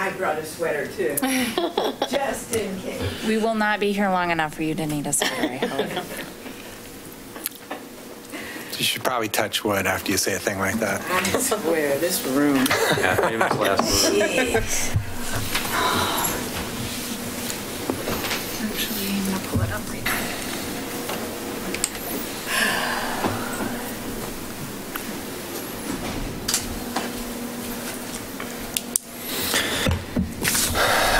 I brought a sweater too, just in case. We will not be here long enough for you to need a sweater, I hope. You should probably touch wood after you say a thing like that. I swear, this room. Yeah, famous last word. Jeez. Actually, I'm going to pull it up right now.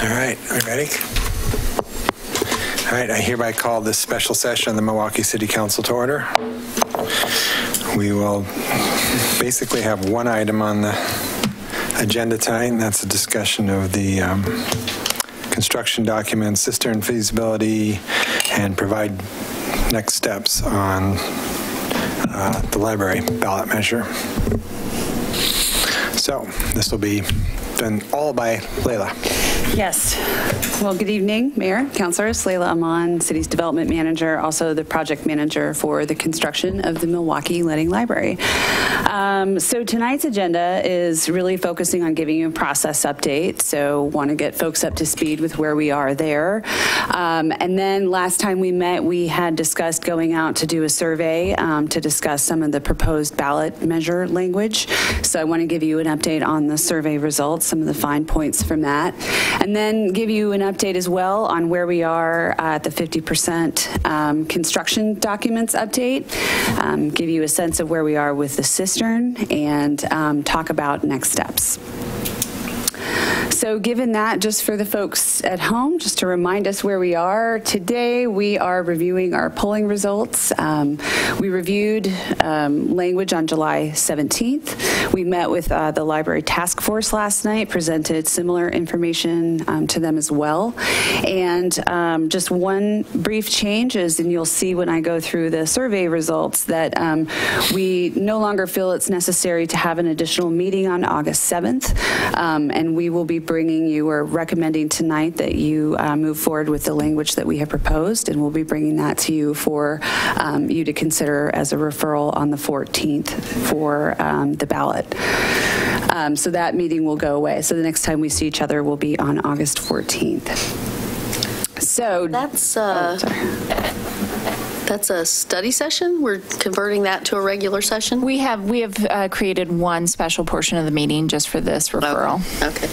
All right, are we ready? All right, I hereby call this special session of the Milwaukee City Council to order. We will basically have one item on the agenda tonight, and that's a discussion of the construction documents, cistern feasibility, and provide next steps on the library ballot measure. So this will be done all by Layla. Yes. Well, good evening, Mayor, Councilors. Layla Aman, City's Development Manager, also the project manager for the construction of the Milwaukee Leading Library. So tonight's agenda is really focusing on giving you a process update. So want to get folks up to speed with where we are there. And then last time we met, we had discussed going out to do a survey to discuss some of the proposed ballot measure language. So I want to give you an update on the survey results, some of the fine points from that. And then give you an update as well on where we are at the 50% construction documents update, give you a sense of where we are with the cistern, and talk about next steps. So given that, just for the folks at home, just to remind us where we are, today we are reviewing our polling results. We reviewed language on July 17th. We met with the library task force last night, presented similar information to them as well. And just one brief change is, and you'll see when I go through the survey results, that we no longer feel it's necessary to have an additional meeting on August 7th. And we will be bringing you, or recommending tonight that you move forward with the language that we have proposed, and we'll be bringing that to you for you to consider as a referral on the 14th for the ballot. So that meeting will go away. So the next time we see each other will be on August 14th. So that's a study session? We're converting that to a regular session? We have created one special portion of the meeting just for this referral. Okay.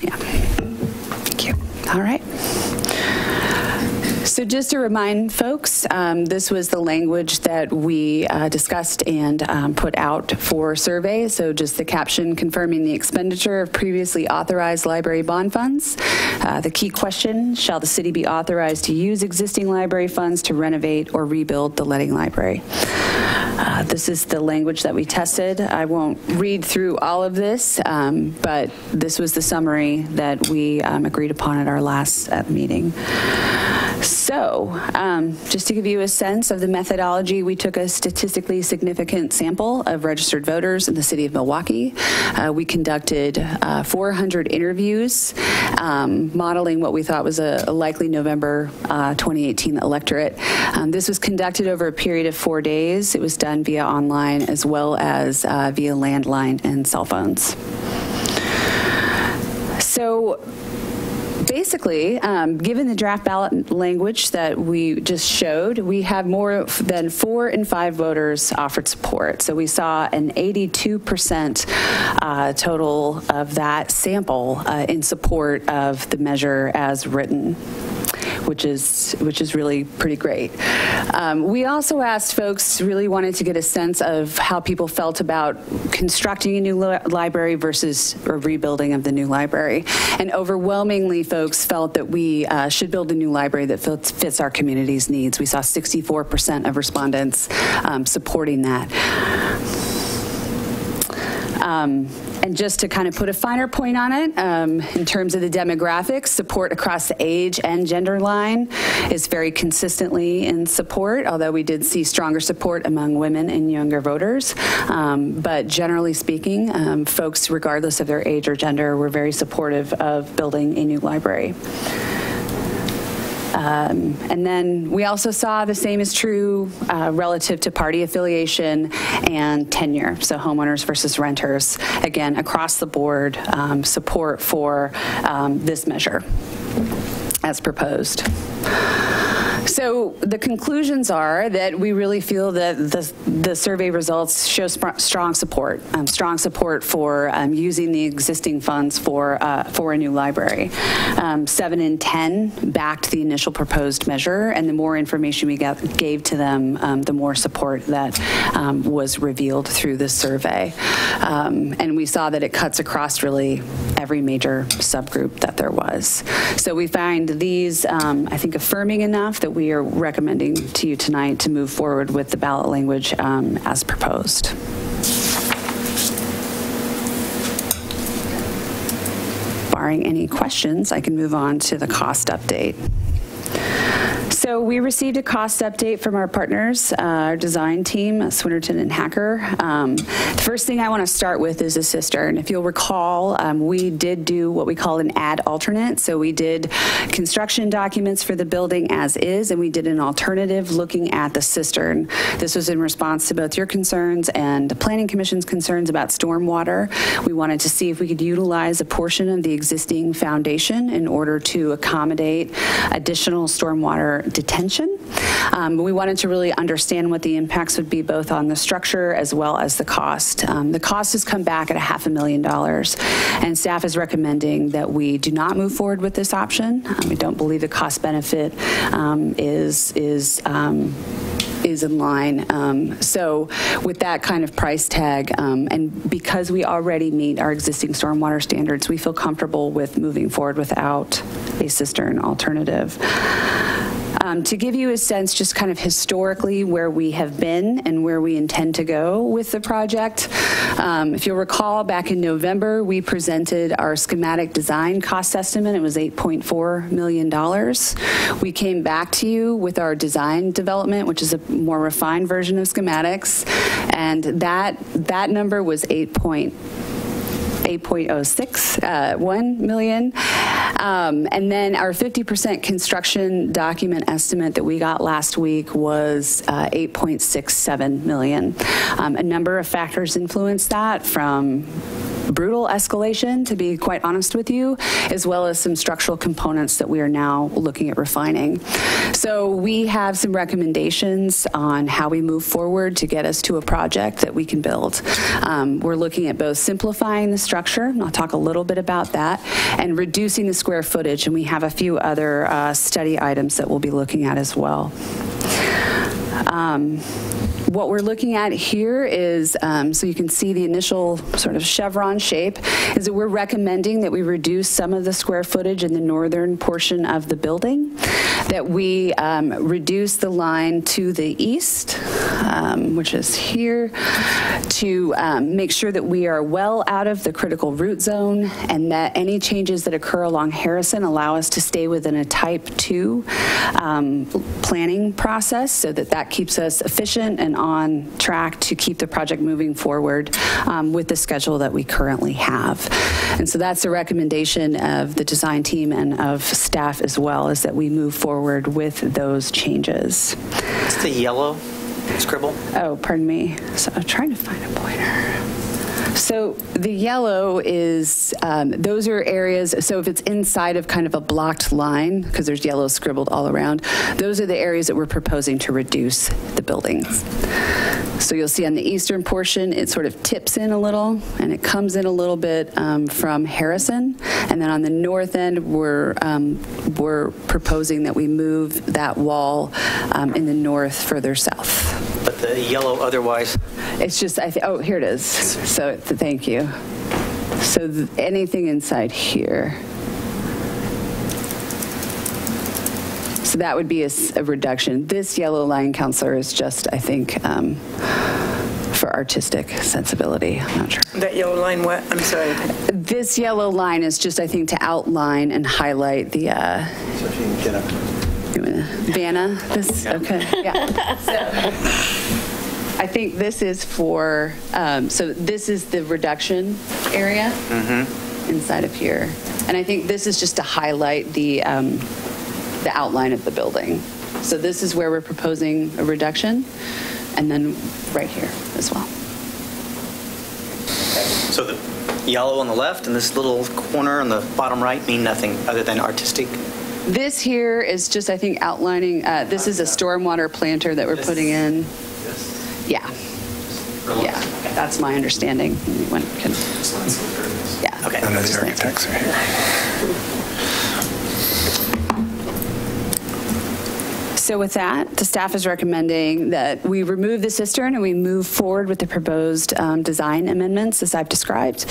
Yeah. Thank you. All right. So just to remind folks, this was the language that we discussed and put out for survey. So just the caption confirming the expenditure of previously authorized library bond funds. The key question, shall the city be authorized to use existing library funds to renovate or rebuild the Leading Library? This is the language that we tested. I won't read through all of this, but this was the summary that we agreed upon at our last meeting. So just to give you a sense of the methodology, we took a statistically significant sample of registered voters in the city of Milwaukee. We conducted 400 interviews, modeling what we thought was a likely November 2018 electorate. This was conducted over a period of 4 days. It was done via online as well as via landline and cell phones. So basically, given the draft ballot language that we just showed, we have more than 4 in 5 voters offered support. So we saw an 82% total of that sample in support of the measure as written, which is really pretty great. We also asked folks, really wanted to get a sense of how people felt about constructing a new library versus a rebuilding of the new library. And overwhelmingly, folks felt that we should build a new library that fits our community's needs. We saw 64% of respondents supporting that. And just to kind of put a finer point on it, in terms of the demographics, support across the age and gender line is very consistently in support, although we did see stronger support among women and younger voters. But generally speaking, folks, regardless of their age or gender, were very supportive of building a new library. And then we also saw the same is true relative to party affiliation and tenure, so homeowners versus renters. Again, across the board, support for this measure as proposed. So the conclusions are that we really feel that the survey results show strong support for using the existing funds for a new library. 7 in 10 backed the initial proposed measure, and the more information we gave to them, the more support that was revealed through this survey. And we saw that it cuts across really every major subgroup that there was. So we find these, I think, affirming enough that we are recommending to you tonight to move forward with the ballot language as proposed. Barring any questions, I can move on to the cost update. So we received a cost update from our partners, our design team, Swinnerton and Hacker. The first thing I want to start with is a cistern. If you'll recall, we did do what we call an ad alternate. So we did construction documents for the building as is, and we did an alternative looking at the cistern. This was in response to both your concerns and the Planning Commission's concerns about stormwater. We wanted to see if we could utilize a portion of the existing foundation in order to accommodate additional stormwater detention. We wanted to really understand what the impacts would be both on the structure as well as the cost. The cost has come back at $500,000, and staff is recommending that we do not move forward with this option. We don't believe the cost benefit is in line. So with that kind of price tag, and because we already meet our existing stormwater standards, we feel comfortable with moving forward without a cistern alternative. To give you a sense just kind of historically where we have been and where we intend to go with the project, if you'll recall, back in November, we presented our schematic design cost estimate. It was $8.4 million. We came back to you with our design development, which is a more refined version of schematics, and that number was $8.061 million. And then our 50% construction document estimate that we got last week was $8.67 million. A number of factors influenced that, from brutal escalation, to be quite honest with you, as well as some structural components that we are now looking at refining. So we have some recommendations on how we move forward to get us to a project that we can build. We're looking at both simplifying the structure, and I'll talk a little bit about that, and reducing the square footage, and we have a few other study items that we'll be looking at as well. What we're looking at here is, so you can see the initial sort of chevron shape, is that we're recommending that we reduce some of the square footage in the northern portion of the building, that we reduce the line to the east, which is here, to make sure that we are well out of the critical root zone, and that any changes that occur along Harrison allow us to stay within a type 2 planning process, so that keeps us efficient and on track to keep the project moving forward with the schedule that we currently have. And so that's the recommendation of the design team and of staff as well, is that we move forward with those changes. It's the yellow scribble. Oh, pardon me. So I'm trying to find a pointer. So the yellow is, those are areas, so if it's inside of kind of a blocked line, because there's yellow scribbled all around, those are the areas that we're proposing to reduce the buildings. So you'll see on the eastern portion, it sort of tips in a little, and it comes in a little bit from Harrison. And then on the north end, we're proposing that we move that wall in the north further south. But the yellow otherwise? It's just, oh, here it is. So thank you. So anything inside here. So that would be a reduction. This yellow line, Counselor, is just, I think, for artistic sensibility. I'm not sure. That yellow line, what? I'm sorry. This yellow line is just, I think, to outline and highlight the. So if you can get up. Vanna, this, okay, yeah. So I think this is for, so this is the reduction area inside of here. And I think this is just to highlight the the outline of the building. So this is where we're proposing a reduction, and then right here as well. So the yellow on the left and this little corner on the bottom right mean nothing other than artistic? This here is just, I think, outlining, this is a stormwater planter that we're putting in. Yeah. Yeah, that's my understanding. Anyone can, yeah. Okay. None of the architects are here. So with that, the staff is recommending that we remove the cistern and we move forward with the proposed design amendments as I've described,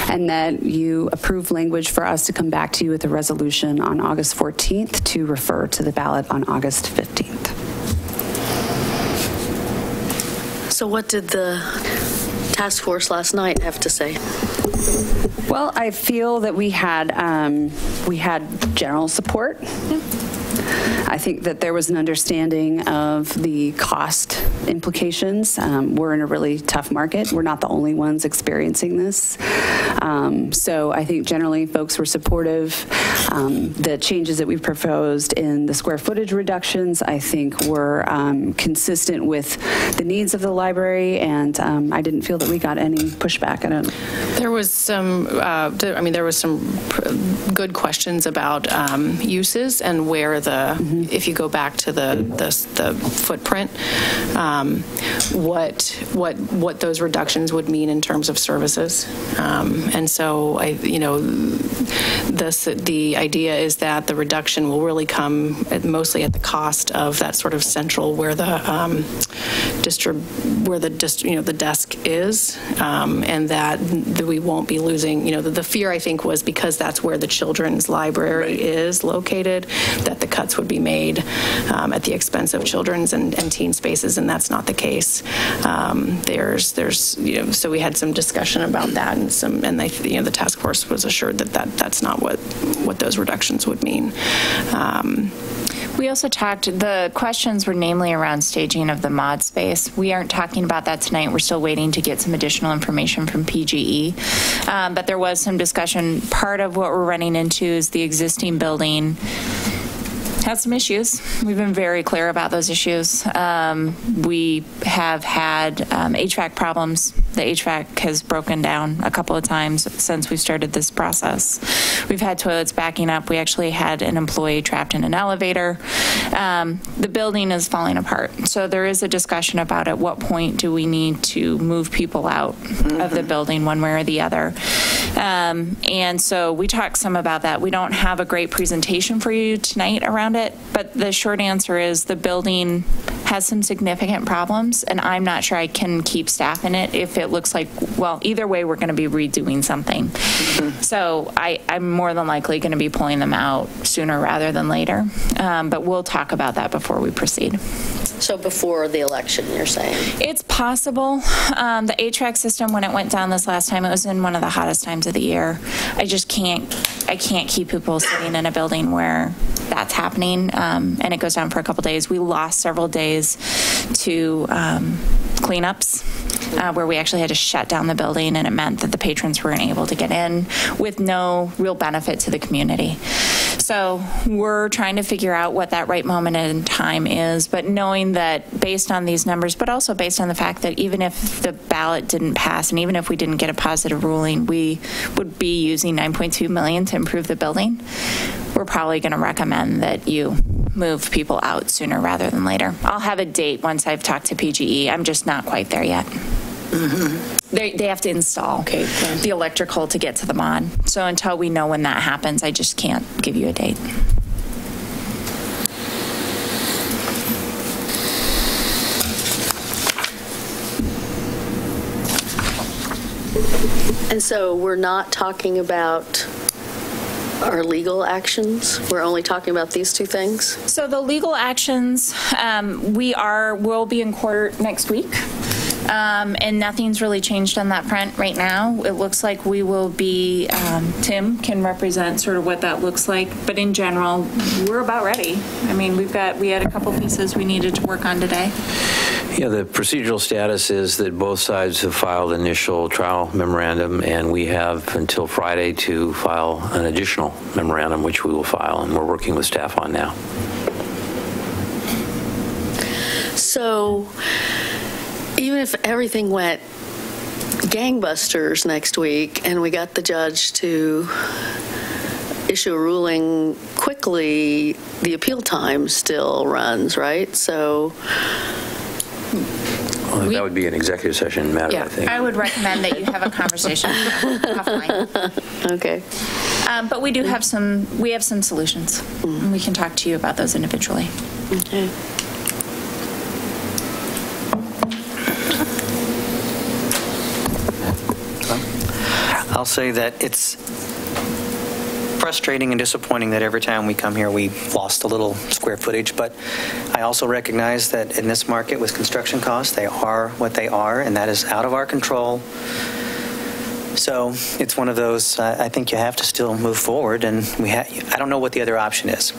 and that you approve language for us to come back to you with a resolution on August 14th to refer to the ballot on August 15th. So what did the task force last night have to say? Well, I feel that we had general support. I think that there was an understanding of the cost implications. We're in a really tough market. We're not the only ones experiencing this. So I think generally folks were supportive. The changes that we proposed in the square footage reductions, I think, were consistent with the needs of the library, and I didn't feel that we got any pushback. There was some, there was some good questions about uses and where if you go back to the footprint, what those reductions would mean in terms of services. And so the idea is that the reduction will really come mostly at the cost of that sort of central where the desk is, and that we won't be losing. The fear, I think, was because that's where the children's library is located, that the cuts would be made at the expense of children's and teen spaces, and that's not the case. So we had some discussion about that, and the task force was assured that that's not what those reductions would mean. We also talked, the questions were namely around staging of the mod space. We aren't talking about that tonight. We're still waiting to get some additional information from PGE. But there was some discussion. Part of what we're running into is the existing building has some issues. We've been very clear about those issues. We have had HVAC problems. The HVAC has broken down a couple of times since we started this process. We've had toilets backing up. We actually had an employee trapped in an elevator. The building is falling apart. So there is a discussion about at what point do we need to move people out of the building one way or the other. And so we talked some about that. We don't have a great presentation for you tonight around it, but the short answer is the building has some significant problems, and I'm not sure I can keep staff in it if it looks like, well, either way, we're going to be redoing something. So I'm more than likely going to be pulling them out sooner rather than later, but we'll talk about that before we proceed. So before the election, you're saying? It's possible. The HVAC system, when it went down this last time, it was in one of the hottest times of the year. I can't keep people sitting in a building where that's happening, and it goes down for a couple days. We lost several days to cleanups where we actually had to shut down the building, and it meant that the patrons weren't able to get in with no real benefit to the community. So we're trying to figure out what that right moment in time is, but knowing that based on these numbers, but also based on the fact that even if the ballot didn't pass and even if we didn't get a positive ruling, we would be using $9.2 million to improve the building. We're probably going to recommend that you move people out sooner rather than later. I'll have a date once I've talked to PGE. I'm just not quite there yet. They have to install the electrical to get to the mod. So until we know when that happens, I just can't give you a date. And so we're not talking about our legal actions? We're only talking about these two things? So the legal actions, we'll be in court next week. And nothing's really changed on that front right now. It looks like we will be, Tim can represent sort of what that looks like, but in general, we're about ready. I mean, we had a couple pieces we needed to work on today. Yeah, the procedural status is that both sides have filed initial trial memorandum, and we have until Friday to file an additional memorandum, which we will file, and we're working with staff on now. So even if everything went gangbusters next week and we got the judge to issue a ruling quickly, the appeal time still runs, right? So Well, that would be an executive session matter, I think. I would recommend that you have a conversation offline. Okay. But we do have some solutions. And we can talk to you about those individually. Okay. I'll say that it's frustrating and disappointing that every time we come here, we've lost a little square footage, but I also recognize that in this market with construction costs, they are what they are, and that is out of our control. So it's one of those, I think you have to still move forward, and I don't know what the other option is.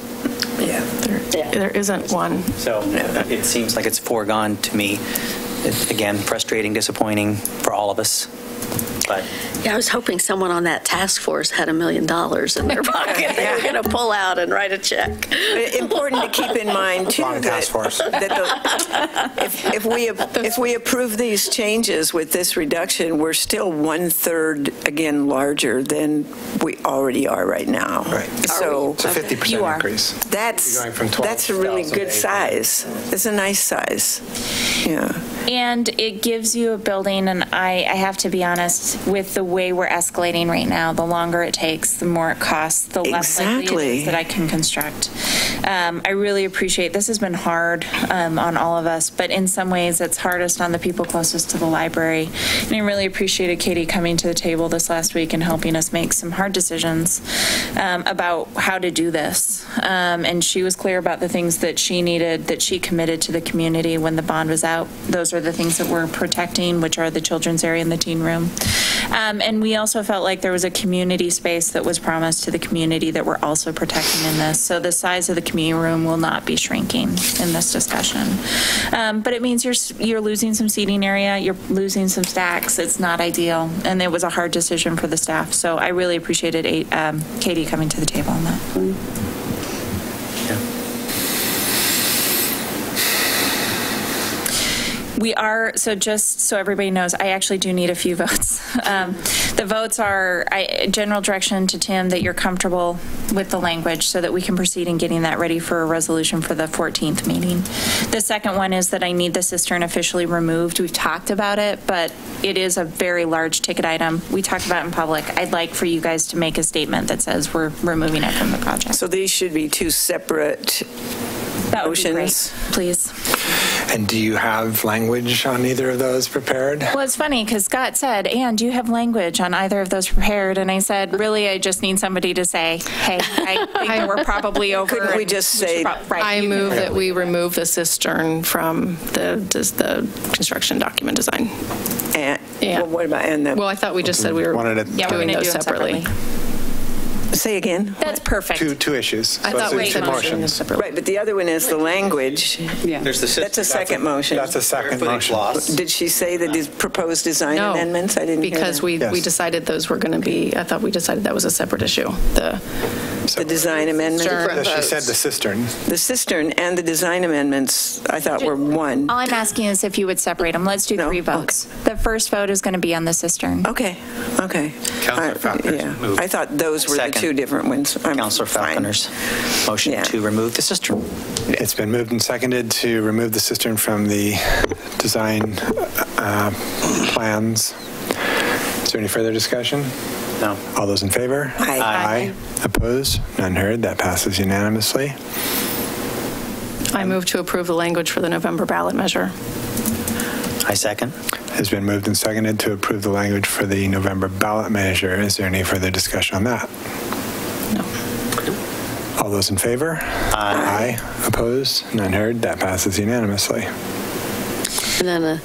There isn't one. So it seems like it's foregone to me. Again, frustrating, disappointing for all of us. But Yeah, I was hoping someone on that task force had $1 million in their pocket. They were going to pull out and write a check. Important to keep in mind, too, Wrong task force. if we approve these changes with this reduction, we're still 1/3, again, larger than we already are right now. Right. So It's a 50% You are. increase. that's You're going from a really 12,000 good to size. It's a nice size. Yeah. And it gives you a building, and I have to be honest, with the way we're escalating right now, the longer it takes, the more it costs, the less likely it Exactly. is that I can construct. I really appreciate, this has been hard on all of us, but in some ways it's hardest on the people closest to the library. And I really appreciated Katie coming to the table this last week and helping us make some hard decisions about how to do this. And she was clear about the things that she needed, that she committed to the community when the bond was out. Those are the things that we're protecting, which are the children's area and the teen room. And we also felt like there was a community space that was promised to the community that we're also protecting in this. So the size of the community room will not be shrinking in this discussion. But it means you're losing some seating area, you're losing some stacks. It's not ideal. And it was a hard decision for the staff. So I really appreciated Katie coming to the table on that. We are, so just so everybody knows, I actually do need a few votes. The votes are general direction to Tim that you're comfortable with the language so that we can proceed in getting that ready for a resolution for the 14th meeting. The second one is that I need the cistern officially removed. We've talked about it, but it is a very large ticket item. We talked about it in public. I'd like for you guys to make a statement that says we're removing it from the project. So these should be two separate That would be great, motions. please. And do you have language on either of those prepared? Well, it's funny because Scott said, Ann, do you have language on either of those prepared? And I said, really, I just need somebody to say, hey, I think that we're probably over. Couldn't we and just should say- right, I you can move really that we leave it. remove the cistern from the construction document design. And, Yeah. well, what about, and Well, the, I thought we just said we were Wanted it- Yeah, we're doing going to those do them separately. say again? That's perfect. Two issues. I So thought it's we two said we were doing motions. this separately. Right, but the other one is the language. Yeah. there's the That's a second motion. That's a second footage motion. loss. Did she say the proposed design No, amendments? I didn't hear because that. we Yes. decided those were going to be, I thought we decided that was a separate issue. The design amendment? Sure. She said the cistern. The cistern and the design amendments, I thought were one. All I'm asking is if you would separate them. Let's do No? 3 votes. The first vote is going to be on the cistern. Okay. Counselor Falconer's Yeah, moved. I thought those were the Second. two different ones. I'm Councilor fine. Falconer's motion Yeah. to remove the cistern. It's been moved and seconded to remove the cistern from the design plans. Is there any further discussion? No. All those in favor? Aye. Aye. Opposed? None heard. That passes unanimously. I move to approve the language for the November ballot measure. I second. Has been moved and seconded to approve the language for the November ballot measure. Is there any further discussion on that? No. All those in favor? Aye. Opposed? None heard. That passes unanimously. And then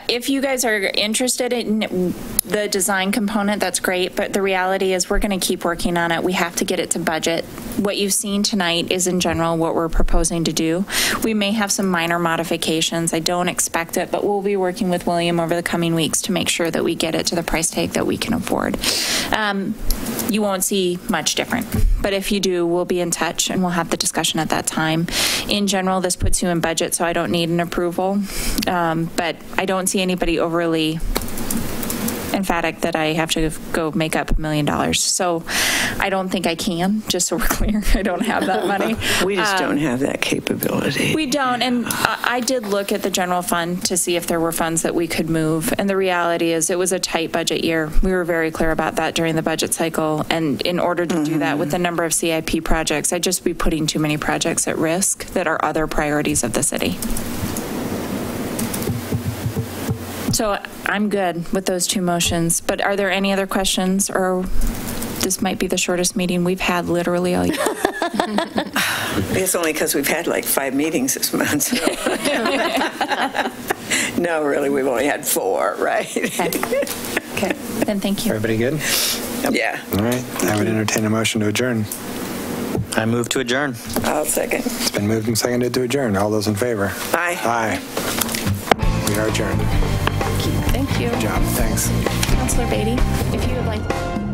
If you guys are interested in the design component, that's great, but the reality is we're going to keep working on it. We have to get it to budget. What you've seen tonight is in general what we're proposing to do. We may have some minor modifications. I don't expect it, but we'll be working with William over the coming weeks to make sure that we get it to the price tag that we can afford. You won't see much different, but if you do, we'll be in touch and we'll have the discussion at that time. In general, this puts you in budget, so I don't need an approval, but I don't see anybody overly emphatic that I have to go make up $1 million. So I don't think I can, just so we're clear. I don't have that money. We just don't have that capability. We don't. And I did look at the general fund to see if there were funds that we could move. And the reality is it was a tight budget year. We were very clear about that during the budget cycle. And in order to do that with the number of CIP projects, I'd just be putting too many projects at risk that are other priorities of the city. So I'm good with those two motions, but are there any other questions, or this might be the shortest meeting we've had literally all year? It's only because we've had like 5 meetings this month. So. No, really, we've only had 4, right? Okay, then thank you. Everybody good? Yeah. All right. I would entertain a motion to adjourn. I move to adjourn. I'll second. It's been moved and seconded to adjourn. All those in favor? Aye. Aye. We are adjourned. Thank you. Good job. Thanks. Councilor Beatty, if you would like.